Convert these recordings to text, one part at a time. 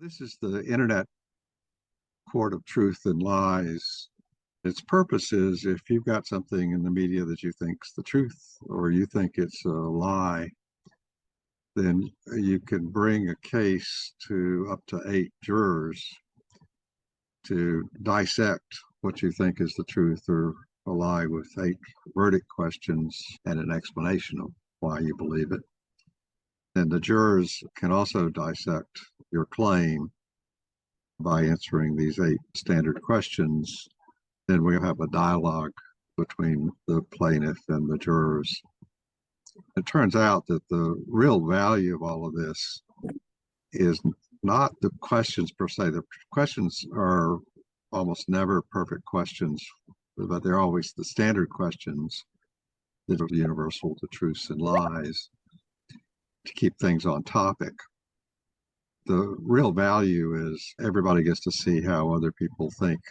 This is the Internet Court of Truth and Lies. Its purpose is if you've got something in the media that you think's the truth or you think it's a lie, then you can bring a case to up to 8 jurors to dissect what you think is the truth or a lie with 8 verdict questions and an explanation of why you believe it. And the jurors can also dissect your claim by answering these 8 standard questions. Then we have a dialogue between the plaintiff and the jurors. It turns out that the real value of all of this is not the questions per se. The questions are almost never perfect questions, but they're always the standard questions that are universal to truths and lies to keep things on topic. The real value is everybody gets to see how other people think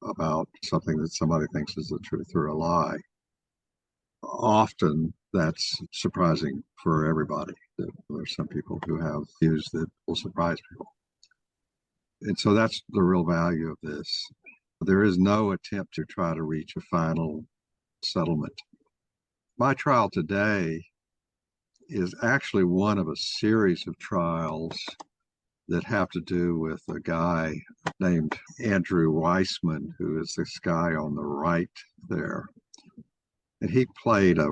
about something that somebody thinks is the truth or a lie. Often that's surprising for everybody. There are some people who have views that will surprise people. And so that's the real value of this. There is no attempt to try to reach a final settlement. My trial today is actually one of a series of trials that have to do with a guy named Andrew Weissman, who is this guy on the right there. And he played a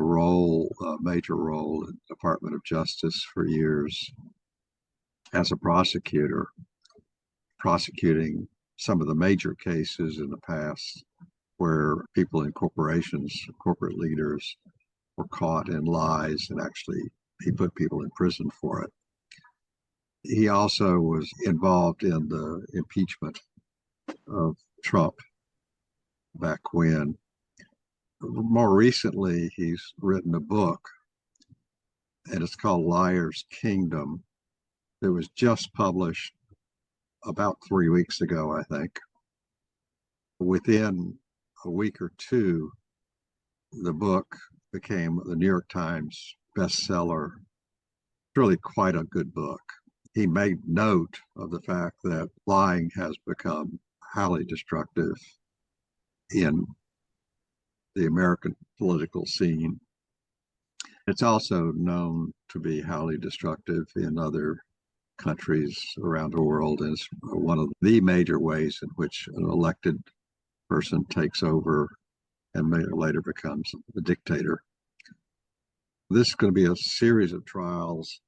major role in the Department of Justice for years as a prosecutor, prosecuting some of the major cases in the past where people in corporations, corporate leaders, were caught in lies, and actually he put people in prison for it. He also was involved in the impeachment of Trump back when. More recently, he's written a book, and it's called Liar's Kingdom. It was just published about 3 weeks ago, I think. Within a week or two, the book became the New York Times bestseller. Really quite a good book. He made note of the fact that lying has become highly destructive in the American political scene. It's also known to be highly destructive in other countries around the world, and it's one of the major ways in which an elected person takes over and later becomes a dictator. This is going to be a series of trials.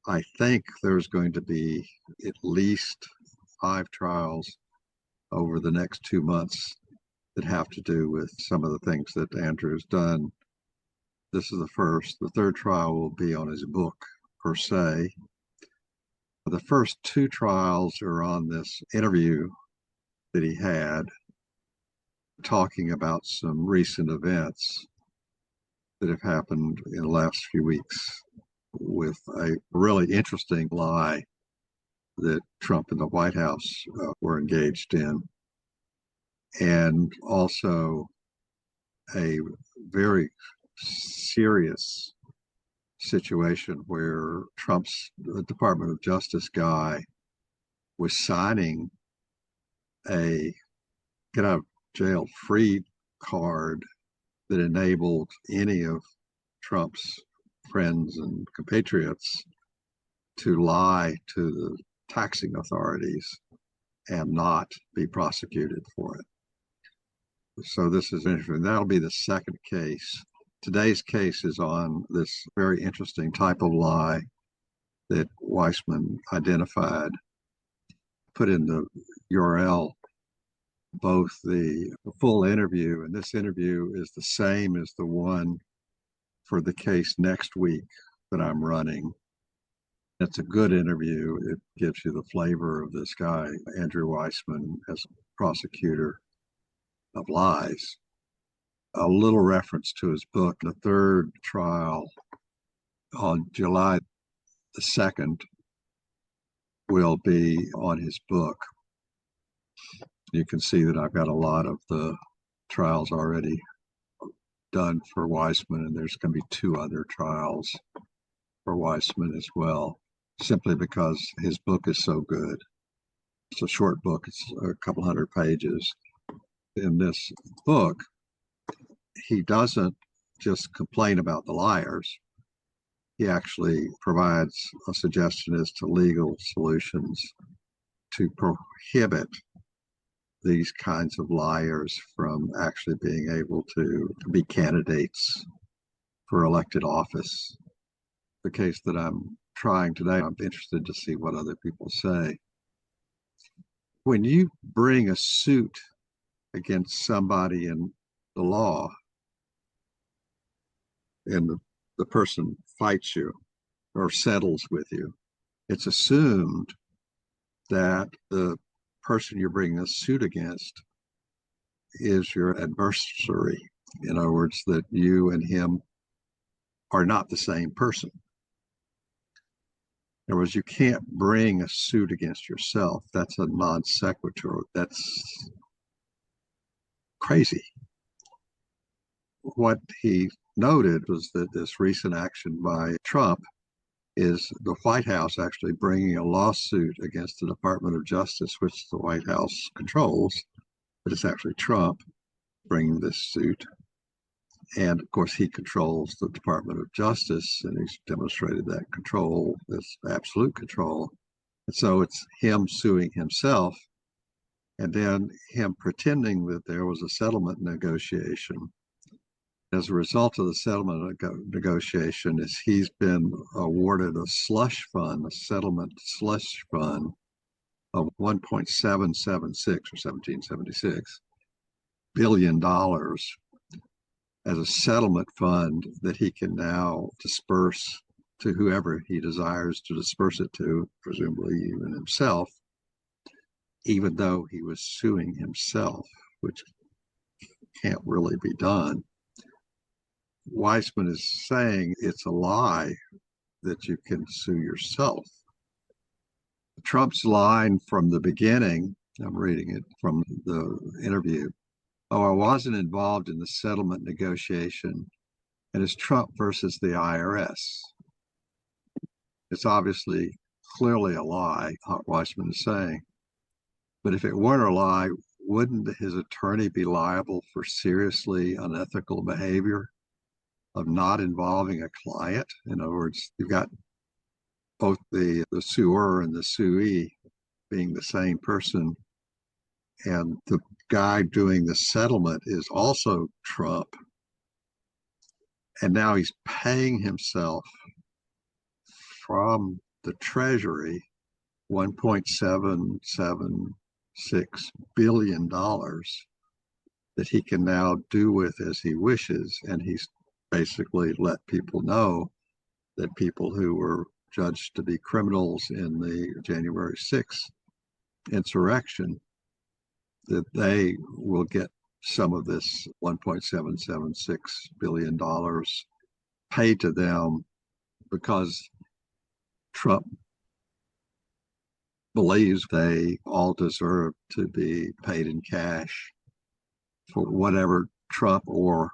I think there's going to be at least 5 trials over the next 2 months that have to do with some of the things that Andrew's done. This is the first. The third trial will be on his book, per se. The first 2 trials are on this interview that he had talking about some recent events that have happened in the last few weeks, with a really interesting lie that Trump and the White House were engaged in, and also a very serious situation where Trump's Department of Justice guy was signing a get out of jail free card that enabled any of Trump's friends and compatriots to lie to the taxing authorities and not be prosecuted for it. So this is interesting. That'll be the second case. Today's case is on this very interesting type of lie that Weissman identified. Put in the URL both the full interview, and this interview is the same as the one for the case next week that I'm running. It's a good interview. It gives you the flavor of this guy, Andrew Weissman, as a prosecutor of lies. A little reference to his book. The third trial on July the 2nd will be on his book. You can see that I've got a lot of the trials already done for Weissman, and there's going to be 2 other trials for Weissman as well. simply because his book is so good. It's a short book, it's a couple hundred pages. In this book, he doesn't just complain about the liars. He actually provides a suggestion as to legal solutions to prohibit these kinds of liars from actually being able to be candidates for elected office. The case that I'm trying today, I'm interested to see what other people say. When you bring a suit against somebody in the law and the person fights you or settles with you, it's assumed that the person you're bringing a suit against is your adversary. In other words, that you and him are not the same person. In other words, you can't bring a suit against yourself. That's a non sequitur. That's crazy. What he noted was that this recent action by Trump is the White House actually bringing a lawsuit against the Department of Justice, which the White House controls, but it's actually Trump bringing this suit. And of course, he controls the Department of Justice, and he's demonstrated that control, this absolute control. And so it's him suing himself, and then him pretending that there was a settlement negotiation. As a result of the settlement negotiation, is he's been awarded a slush fund, a settlement slush fund of 1.776 or 1776 billion dollars as a settlement fund that he can now disperse to whoever he desires to disperse it to, presumably even himself, even though he was suing himself, which can't really be done. Weissman is saying it's a lie that you can sue yourself. Trump's line from the beginning, I'm reading it from the interview, "Oh, I wasn't involved in the settlement negotiation, and it's Trump versus the IRS." It's obviously clearly a lie, Weissman is saying. But if it weren't a lie, wouldn't his attorney be liable for seriously unethical behavior of not involving a client? In other words, you've got both the suer and the suee being the same person, and the guy doing the settlement is also Trump, and now he's paying himself from the Treasury $1.776 billion that he can now do with as he wishes. And he's basically let people know that people who were judged to be criminals in the January 6th insurrection, that they will get some of this $1.776 billion paid to them because Trump believes they all deserve to be paid in cash for whatever Trump or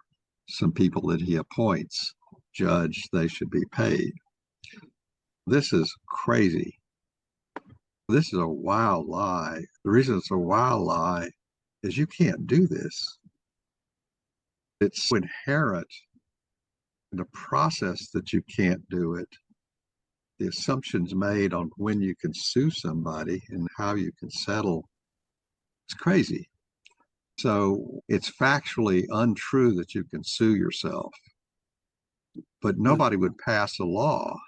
some people that he appoints judge they should be paid. This is crazy. This is a wild lie. The reason it's a wild lie is you can't do this. It's inherent in the process that you can't do it. The assumptions made on when you can sue somebody and how you can settle, it's crazy. So it's factually untrue that you can sue yourself. But nobody would pass a law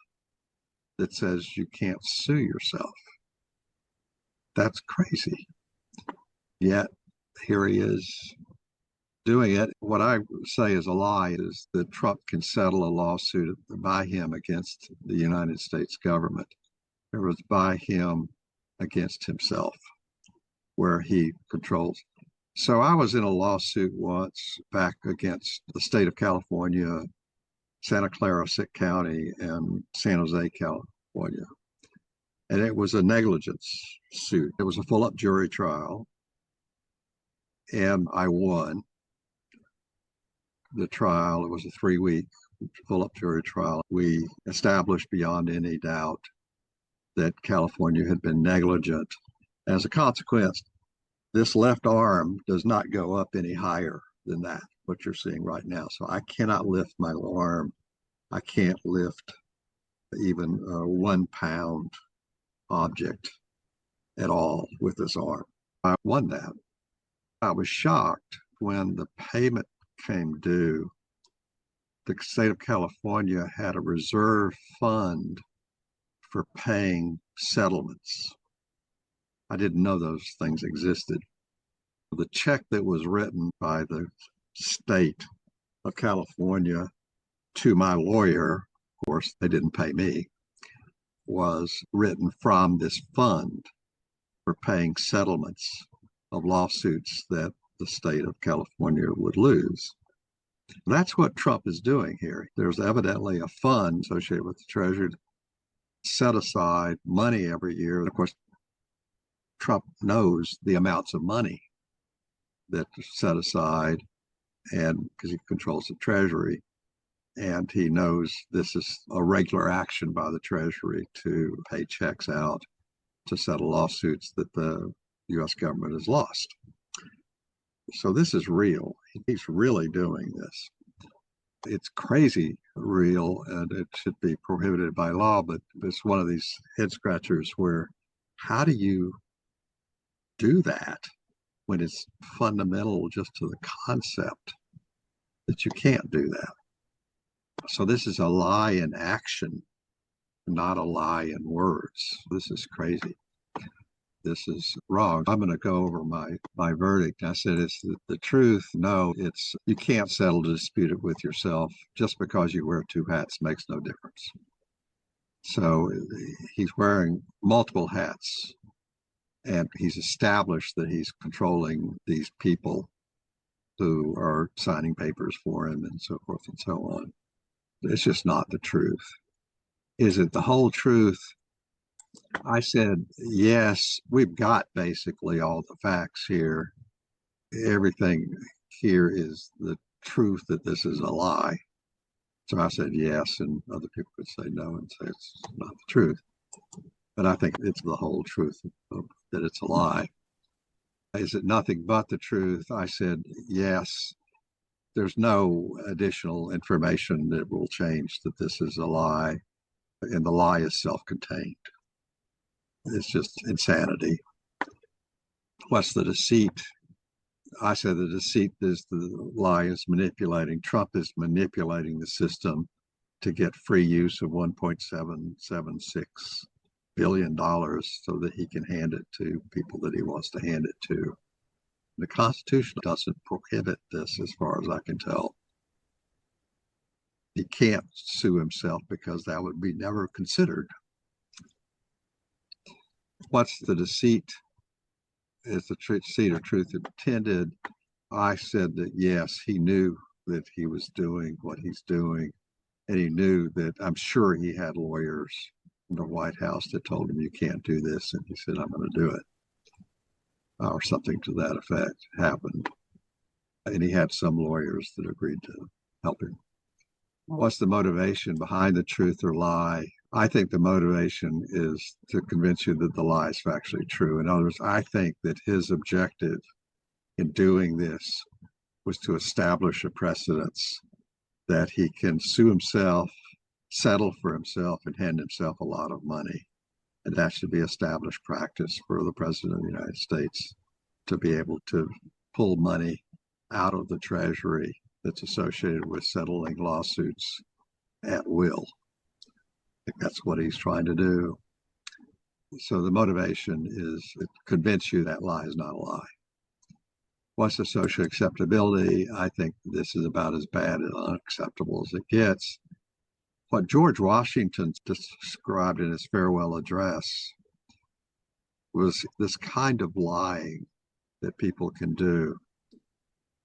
that says you can't sue yourself. That's crazy. Yet here he is doing it. What I say is a lie is that Trump can settle a lawsuit by him against the United States government. It was by him against himself, where he controls. So I was in a lawsuit once back against the state of California, Santa Clara County, and San Jose, California. And it was a negligence suit. It was a full-up jury trial, and I won the trial. It was a 3-week full-up jury trial. We established beyond any doubt that California had been negligent. As a consequence, this left arm does not go up any higher than that, what you're seeing right now. So I cannot lift my arm. I can't lift even a 1 pound object at all with this arm. I won that. I was shocked when the payment came due. The state of California had a reserve fund for paying settlements. I didn't know those things existed. The check that was written by the state of California to my lawyer, of course, they didn't pay me, was written from this fund for paying settlements of lawsuits that the state of California would lose. That's what Trump is doing here. There's evidently a fund associated with the Treasury set aside money every year. And of course, Trump knows the amounts of money that are set aside, and because he controls the Treasury, and he knows this is a regular action by the Treasury to pay checks out to settle lawsuits that the U.S. government has lost. So this is real. He's really doing this. It's crazy real, and it should be prohibited by law, but it's one of these head scratchers where how do you do that when it's fundamental just to the concept that you can't do that? So this is a lie in action, not a lie in words. This is crazy. This is wrong. I'm going to go over my verdict. I said it's the truth. No, it's you can't settle to dispute it with yourself. Just because you wear two hats makes no difference. So he's wearing multiple hats, and he's established that he's controlling these people who are signing papers for him and so forth and so on. It's just not the truth. Is it the whole truth? I said, yes, we've got basically all the facts here. Everything here is the truth that this is a lie. So I said yes, and other people could say no and say it's not the truth. But I think it's the whole truth that it's a lie. Is it nothing but the truth? I said yes. There's no additional information that will change that this is a lie, and the lie is self-contained. It's just insanity. What's the deceit? I said the deceit is the lie is manipulating. Trump is manipulating the system to get free use of $1.776 billion so that he can hand it to people that he wants to hand it to. The Constitution doesn't prohibit this as far as I can tell. He can't sue himself because that would be never considered. What's the deceit? Is the deceit or truth intended? I said that yes, he knew that he was doing what he's doing, and he knew that I'm sure he had lawyers in the White House that told him you can't do this, and he said I'm going to do it, or something to that effect happened, and he had some lawyers that agreed to help him. What's the motivation behind the truth or lie? I think the motivation is to convince you that the lie is factually true. In other words, I think that his objective in doing this was to establish a precedence that he can sue himself, settle for himself, and hand himself a lot of money. And that should be established practice for the President of the United States to be able to pull money out of the Treasury that's associated with settling lawsuits at will. I think that's what he's trying to do. So the motivation is to convince you that lie is not a lie. What's the social acceptability? I think this is about as bad and unacceptable as it gets. What George Washington described in his farewell address was this kind of lying that people can do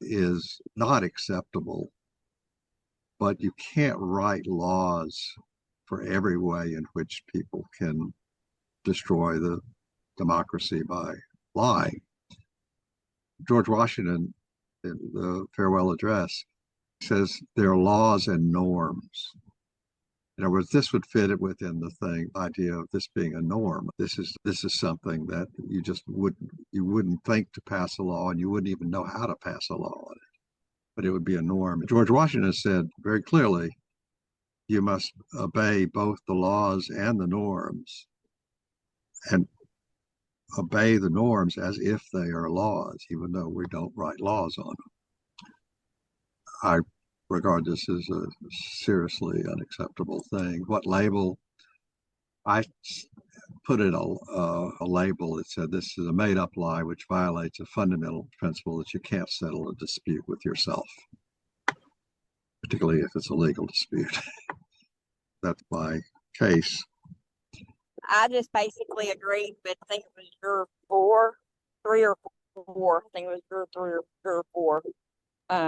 is not acceptable, but you can't write laws for every way in which people can destroy the democracy by lying. George Washington, in the farewell address, says there are laws and norms. In other words, this would fit it within the idea of this being a norm. This is something that you wouldn't think to pass a law, and you wouldn't even know how to pass a law on it. But it would be a norm. George Washington said very clearly, you must obey both the laws and the norms, and obey the norms as if they are laws, even though we don't write laws on them. I regard this as a seriously unacceptable thing. What label? I put it a label that said this is a made-up lie which violates a fundamental principle that you can't settle a dispute with yourself, particularly if it's a legal dispute. That's my case. I just basically agreed, but I think it was juror 3 or 4. I think it was juror 3 or juror 4.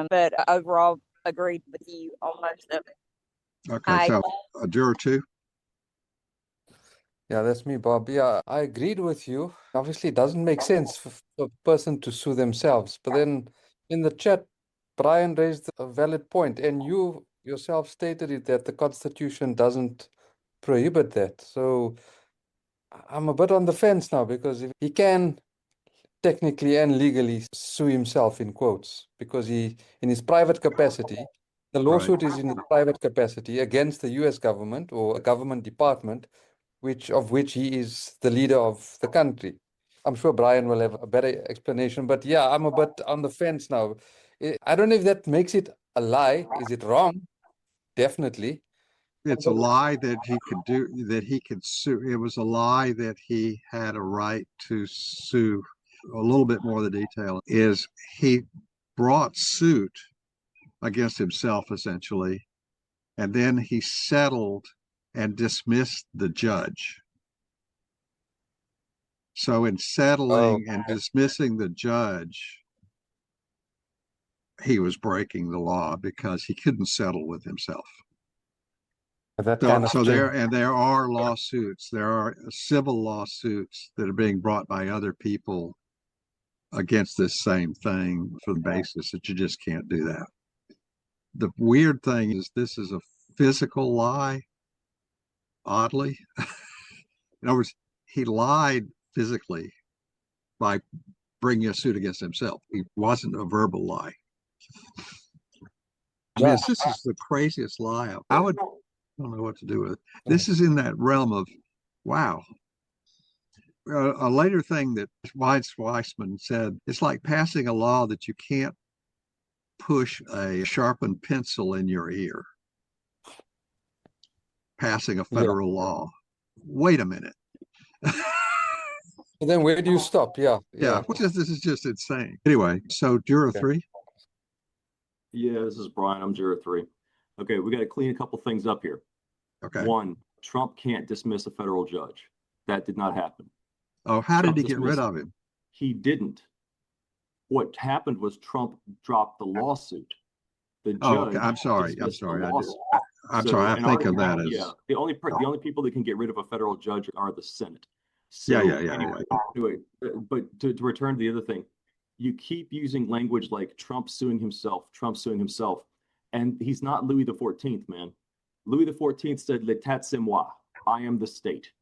But overall agreed with you on most of it. Okay, so a juror 2? Yeah, that's me, Bob. Yeah, I agreed with you. Obviously, it doesn't make sense for a person to sue themselves. But then in the chat, Brian raised a valid point, and you yourself stated it that the Constitution doesn't prohibit that. So I'm a bit on the fence now, because if he can technically and legally sue himself in quotes, because he, in his private capacity, the lawsuit is in his private capacity against the US government or a government department, of which he is the leader of the country. I'm sure Brian will have a better explanation, but yeah, I'm a bit on the fence now. I don't know if that makes it a lie. Is it wrong? Definitely. It's a lie that he could sue. It was a lie that he had a right to sue. A little bit more of the detail is he brought suit against himself, essentially, and then he settled and dismissed the judge. So in settling and dismissing the judge, he was breaking the law because he couldn't settle with himself. There are lawsuits. There are civil lawsuits that are being brought by other people against this same thing for the basis that you just can't do that. The weird thing is this is a physical lie, oddly. In other words, he lied physically by bringing a suit against himself. It wasn't a verbal lie. I mean, this is the craziest lie. I don't know what to do with it. This is in that realm of, wow. A later thing that Weissman said, it's like passing a law that you can't push a sharpened pencil in your ear. Passing a federal law. Wait a minute. Then where do you stop? Yeah. This is just insane. Anyway, so juror 3? Yeah, this is Brian. I'm juror 3. Okay, we got to clean a couple things up here. Okay. 1, Trump can't dismiss a federal judge. That did not happen. Oh, how did he get rid of him? He didn't. What happened was Trump dropped the lawsuit. The judge. Oh, okay. I'm sorry. I think of that as the only people that can get rid of a federal judge are the Senate. So, Anyway, but to return to the other thing, you keep using language like Trump suing himself, and he's not Louis XIV, man. Louis XIV said, "L'état c'est moi," I am the state.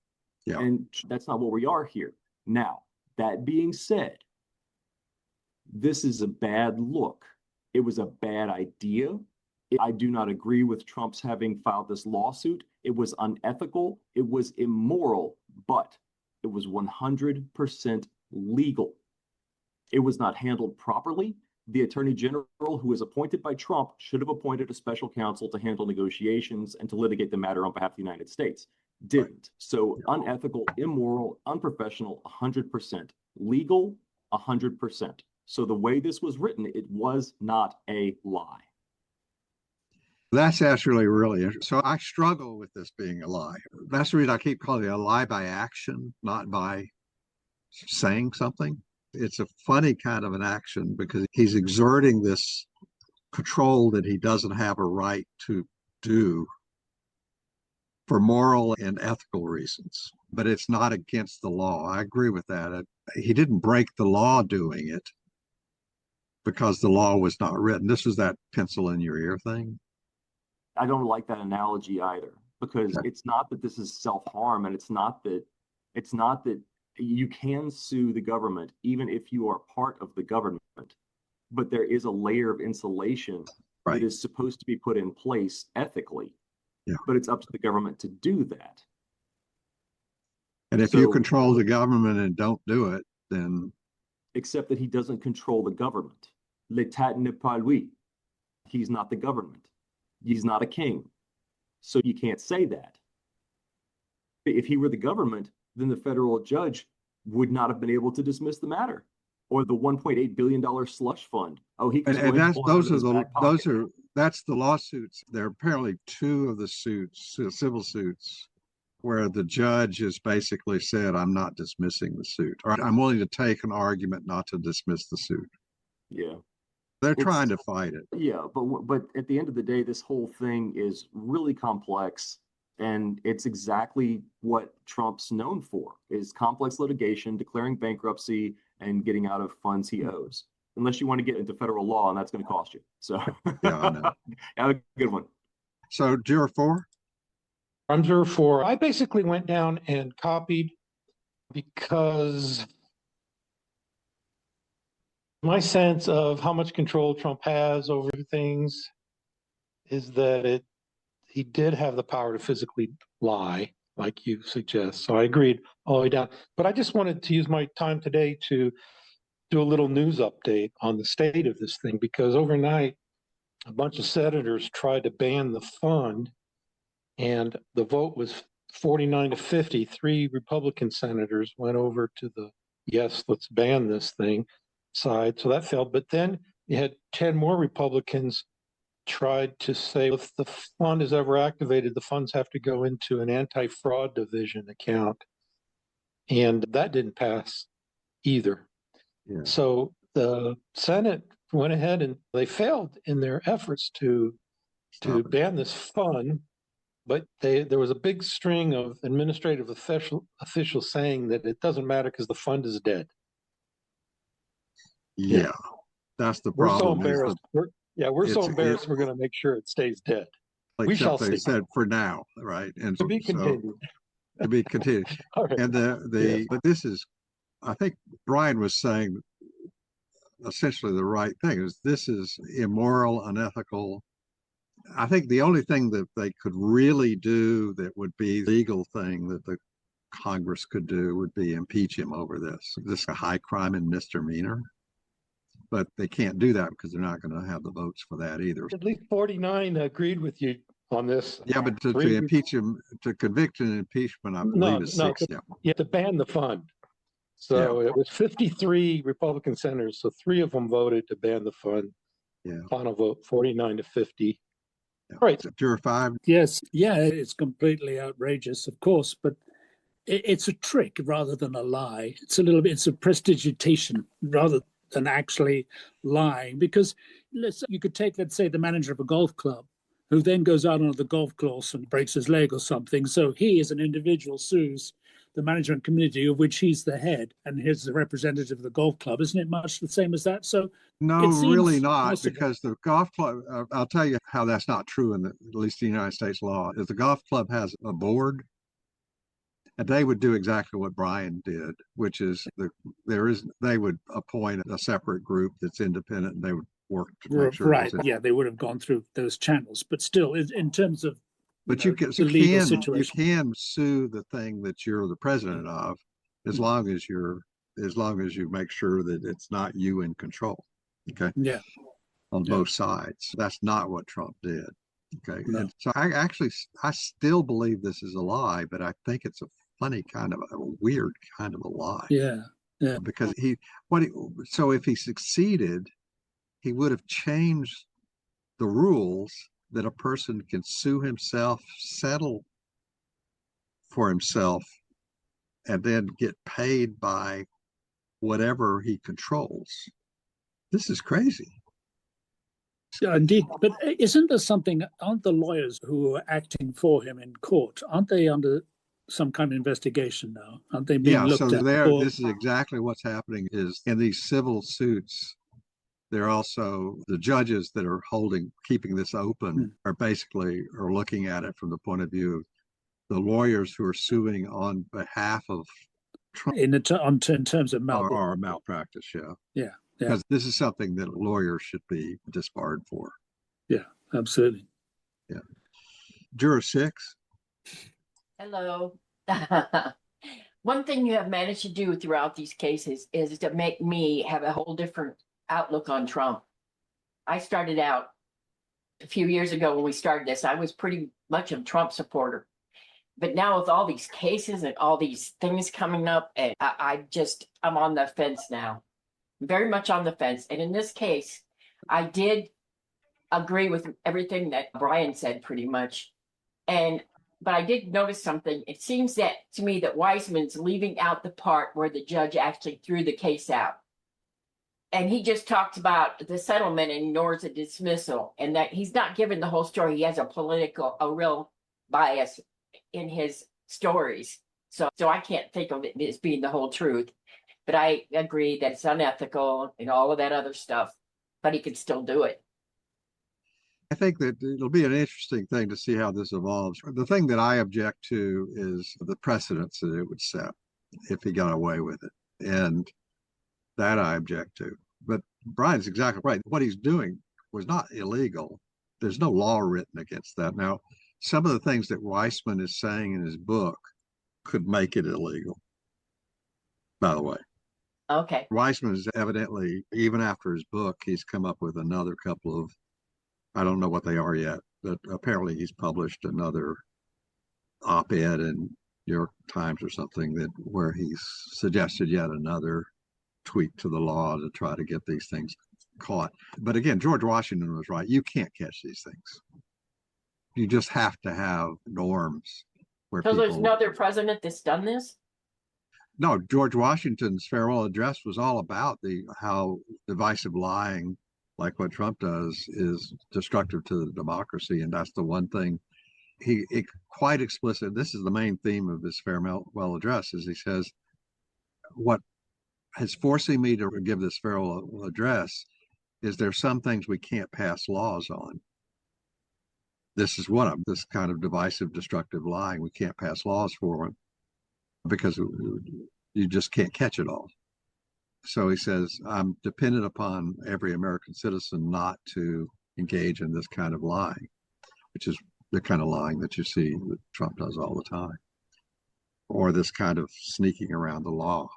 Yeah. And that's not what we are here. Now, that being said, this is a bad look. It was a bad idea. I do not agree with Trump's having filed this lawsuit. It was unethical. It was immoral, but it was 100% legal. It was not handled properly. The Attorney General, who was appointed by Trump, should have appointed a special counsel to handle negotiations and to litigate the matter on behalf of the United States. Didn't. So unethical, immoral, unprofessional, 100%. Legal, 100%. So the way this was written, it was not a lie. That's actually really interesting. So I struggle with this being a lie. That's the reason I keep calling it a lie by action, not by saying something. It's a funny kind of an action because he's exerting this control that he doesn't have a right to do for moral and ethical reasons, but it's not against the law. I agree with that. He didn't break the law doing it because the law was not written. This was that pencil in your ear thing. I don't like that analogy either. because Okay. it's not that this is self-harm, and it's not that you can sue the government even if you are part of the government, but there is a layer of insulation Right. that is supposed to be put in place ethically. Yeah. But it's up to the government to do that. And if you So, control the government and don't do it, then except that he doesn't control the government. L'état n'est pas lui. He's not the government. He's not a king. So you can't say that. If he were the government, then the federal judge would not have been able to dismiss the matter. Or the $1.8 billion slush fund. Oh, he could and that's those are that's the lawsuits. There are apparently two of the suits, civil suits, where the judge has basically said, I'm not dismissing the suit, or I'm willing to take an argument not to dismiss the suit. Yeah. They're trying to fight it. Yeah, but at the end of the day, this whole thing is really complex, and it's exactly what Trump's known for: is complex litigation, declaring bankruptcy, and getting out of funds he owes. Unless you want to get into federal law, and that's going to cost you. So Yeah, I know. Have a good one. So juror 4? I'm juror 4. I basically went down and copied because my sense of how much control Trump has over things is that he did have the power to physically lie, like you suggest. So I agreed all the way down. But I just wanted to use my time today to do a little news update on the state of this thing, because overnight a bunch of senators tried to ban the fund, and the vote was 49 to 50. 3 Republican senators went over to the yes, let's ban this thing side. So that failed. But then you had 10 more Republicans tried to say, if the fund is ever activated, the funds have to go into an anti-fraud division account. And that didn't pass either. Yeah. So the Senate went ahead and they failed in their efforts to ban this fund. But there was a big string of administrative officials saying that it doesn't matter because the fund is dead. Yeah. That's the We're so problem. embarrassed. We're so embarrassed. We're going to make sure it stays dead. We shall They see. said for now, right? And To be continued. To be continued. All right. And but this is, I think Brian was saying essentially the right thing, is this is immoral, unethical. I think the only thing that they could really do that would be legal thing that the Congress could do would be impeach him over this. This is a high crime and misdemeanor. But they can't do that because they're not going to have the votes for that either. At least 49 agreed with you on this. Yeah, but to impeach him, to convict an impeachment, I believe is 6. You have to ban the fund. So it was 53 Republican senators. So 3 of them voted to ban the fund. Yeah. Final vote 49 to 50. Yeah. All right. So juror 5. Yes. Yeah, it's completely outrageous, of course, but it's a trick rather than a lie. It's a prestidigitation rather than actually lying, because you could take, let's say, the manager of a golf club who then goes out onto the golf course and breaks his leg or something. So he, as an individual, sues the management committee of which he's the head, and he's the representative of the golf club. Isn't it much the same as that? So no, really not, possible. because the golf club, I'll tell you how that's not true in at least the United States law, is the golf club has a board, and they would do exactly what Brian did, which is they would appoint a separate group that's independent, and they would work to make sure. Right. Yeah, they would have gone through those channels, but still, in terms of you can sue the thing that you're the president of, as long as you make sure that it's not you in control. Okay. Yeah. On both sides. That's not what Trump did. Okay. No. And so I still believe this is a lie, but I think it's a funny kind of a weird kind of a lie. Yeah. Yeah. Because so if he succeeded, he would have changed the rules that a person can sue himself, settle for himself, and then get paid by whatever he controls. This is crazy. Yeah, indeed. But aren't the lawyers who are acting for him in court, aren't they under some kind of investigation now? Aren't they being looked at? This is exactly what's happening, is in these civil suits, They're also the judges that are keeping this open are basically are looking at it from the point of view of the lawyers who are suing on behalf of Trump in terms of malpractice. are malpractice, yeah. Yeah. Because this is something that lawyers should be disbarred for. Yeah, absolutely. Yeah. Juror 6. Hello. One thing you have managed to do throughout these cases is to make me have a whole different outlook on Trump. I started out a few years ago when we started this, I was pretty much a Trump supporter. But now with all these cases and all these things coming up, and I'm on the fence now. Very much on the fence. And in this case, I did agree with everything that Brian said pretty much. But I did notice something. It seems that to me that Weissman's leaving out the part where the judge actually threw the case out. And he just talked about the settlement and ignores the dismissal, and that he's not giving the whole story. He has a real bias in his stories. So I can't think of it as being the whole truth. But I agree that it's unethical and all of that other stuff, but he could still do it. I think that it'll be an interesting thing to see how this evolves. The thing that I object to is the precedents that it would set if he got away with it. And that I object to. But Brian's exactly right. What he's doing was not illegal. There's no law written against that. Now, some of the things that Weissman is saying in his book could make it illegal, by the way. Okay. Weissman is evidently, even after his book, he's come up with another couple of, I don't know what they are yet, but apparently he's published another op-ed in New York Times or something where he's suggested yet another tweak to the law to try to get these things caught. But again, George Washington was right. You can't catch these things. You just have to have norms where So there's no other president that's done this? No, George Washington's farewell address was all about how divisive lying, like what Trump does, is destructive to the democracy. And that's the one thing quite explicit. This is the main theme of his farewell address, is he says, what is forcing me to give this farewell address is there's some things we can't pass laws on. This is one of them, this kind of divisive, destructive lying. We can't pass laws for it because you just can't catch it all. So he says, I'm dependent upon every American citizen not to engage in this kind of lying, which is the kind of lying that you see that Trump does all the time, or this kind of sneaking around the law.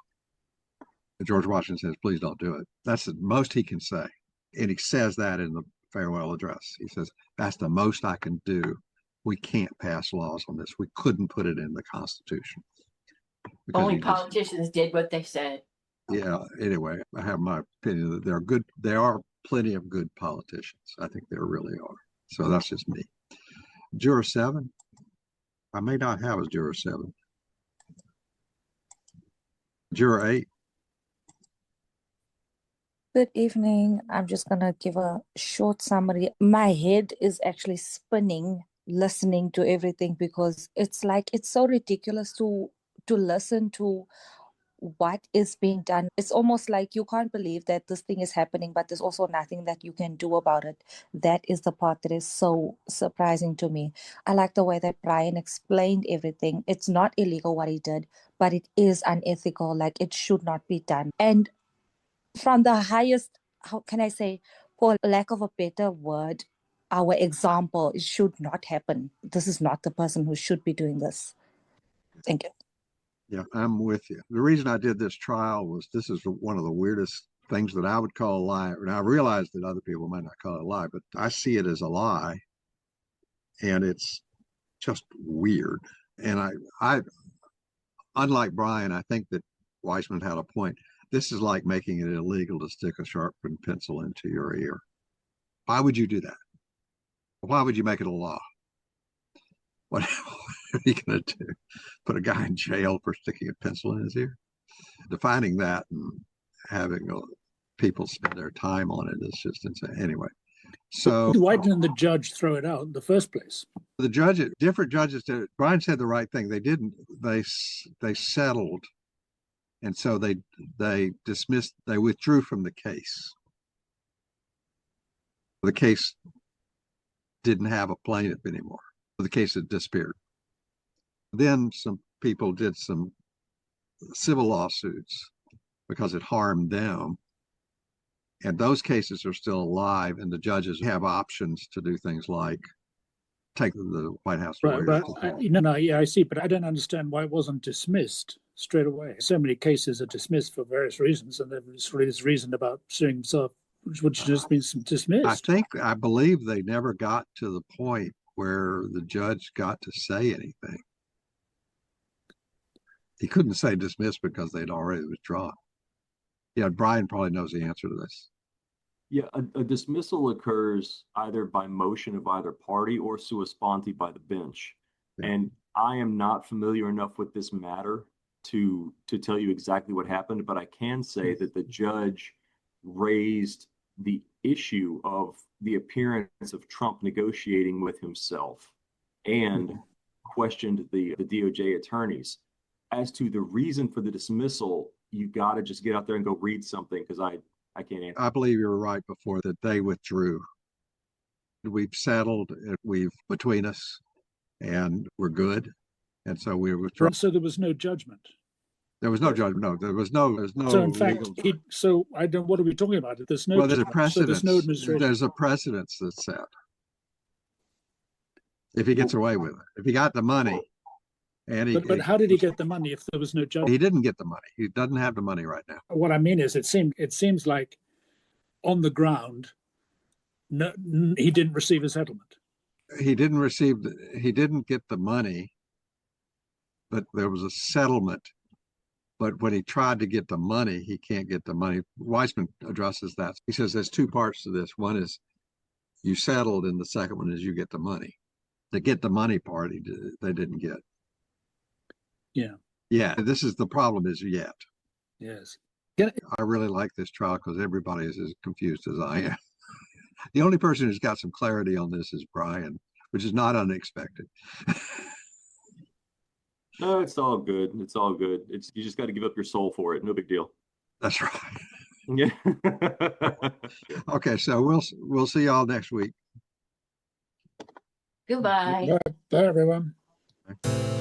And George Washington says, please don't do it. That's the most he can say. And he says that in the farewell address. He says, that's the most I can do. We can't pass laws on this. We couldn't put it in the Constitution. Only politicians did what they said. Yeah, anyway, I have my opinion that there are plenty of good politicians. I think there really are. So that's just me. Juror 7. I may not have as Juror 7. Juror 8. Good evening. I'm just going to give a short summary. My head is actually spinning listening to everything because it's so ridiculous to listen to what is being done. It's almost like you can't believe that this thing is happening, but there's also nothing that you can do about it. That is the part that is so surprising to me. I like the way that Brian explained everything. It's not illegal what he did, but it is unethical. Like, it should not be done. And from the highest, how can I say, for lack of a better word, our example, it should not happen. This is not the person who should be doing this. Thank you. Yeah, I'm with you. The reason I did this trial was this is one of the weirdest things that I would call a lie. And I realize that other people might not call it a lie, but I see it as a lie. And it's just weird. And I unlike Brian, I think that Weissman had a point. This is like making it illegal to stick a sharpened pencil into your ear. Why would you do that? Why would you make it a law? What are you going to do? Put a guy in jail for sticking a pencil in his ear? Defining that and having people spend their time on it is just insane. Anyway, so why didn't the judge throw it out in the first place? The different judges did. Brian said the right thing. They didn't. They settled, and so they dismissed. They withdrew from the case. The case didn't have a plaintiff anymore. The case had disappeared. Then some people did some civil lawsuits because it harmed them. And those cases are still alive, and the judges have options to do things like take the White House Right, lawyers but to court. no, yeah, I see, but I don't understand why it wasn't dismissed straight away. So many cases are dismissed for various reasons, and there's really this reason about suing himself, which would just be dismissed. I believe they never got to the point where the judge got to say anything. He couldn't say dismissed because they'd already withdrawn. Yeah, Brian probably knows the answer to this. Yeah, a dismissal occurs either by motion of either party or sua sponte by the bench. Yeah. And I am not familiar enough with this matter to tell you exactly what happened, but I can say that the judge raised the issue of the appearance of Trump negotiating with himself and questioned the DOJ attorneys. As to the reason for the dismissal, you got to just get out there and go read something, because I can't answer. I believe you were right before that they withdrew. We've settled, we've between us, and we're good. And so we withdrew. So there was no judgment. There was no judgment. No, there's no So in fact, legal. I don't. What are we talking about? There's no. Well, there's a so precedence. there's no administration. There's a precedence that's set. If he gets away with it, if he got the money, and but how did he get the money if there was no judgment? He didn't get the money. He doesn't have the money right now. What I mean is, it seems like on the ground, no, he didn't receive a settlement. He didn't get the money, but there was a settlement. But when he tried to get the money, he can't get the money. Weissman addresses that. He says there's two parts to this. One is you settled, and the second one is you get the money. The get the money part, they didn't get. Yeah. Yeah, this is the problem is yet. Yes. I really like this trial because everybody is as confused as I am. The only person who's got some clarity on this is Brian, which is not unexpected. No, it's all good. It's all good. You just got to give up your soul for it. No big deal. That's right. Yeah. Okay, so we'll see y'all next week. Goodbye. Bye, everyone. Bye.